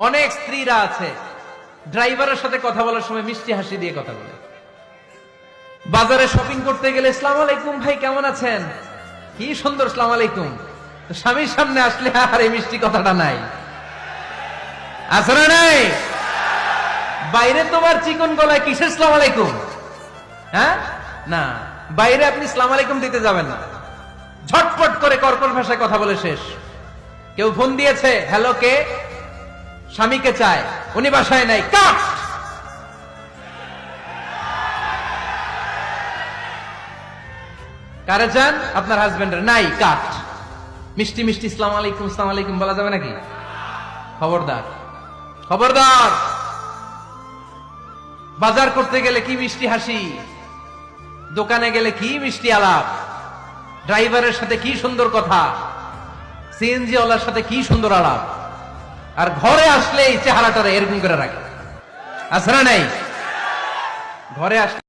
অনেক স্ত্রীরা আছে ড্রাইভারের সাথে কথা বলার সময় মিষ্টি হাসি দিয়ে কথা বলে। বাজারে শপিং করতে গেলে আসসালামু আলাইকুম ভাই কেমন আছেন, কি সুন্দর আসসালামু আলাইকুম। স্বামীর সামনে আসলে আর এই মিষ্টি কথাটা নাই, আছে না নাই? বাইরে তোমার চিকন গলায় কিসের আসসালামু আলাইকুম? হ্যাঁ না, বাইরে আপনি আসসালামু আলাইকুম দিতে যাবেন না, ঝটপট করে কর্কশ ভাষায় কথা বলে শেষ। কেউ ফোন দিয়েছে, হ্যালো কে? স্বামীকে চায়, উনি বাসায় নাই, কাট। কারে চান? আপনার হাজবেন্ডের, নাই, কাট। মিষ্টি মিষ্টি আসসালামু আলাইকুম আসসালামু আলাইকুম বলা যাবে নাকি? খবরদার, খবরদার। বাজার করতে গেলে কি মিষ্টি হাসি, দোকানে গেলে কি মিষ্টি আলাপ, ড্রাইভারের সাথে কি সুন্দর কথা, সিএনজি ওয়ালার সাথে কি সুন্দর আলাপ, আর ঘরে আসলে এই চেহারাটা এরকম করে রাখে, আছে না নাই? ঘরে আসলে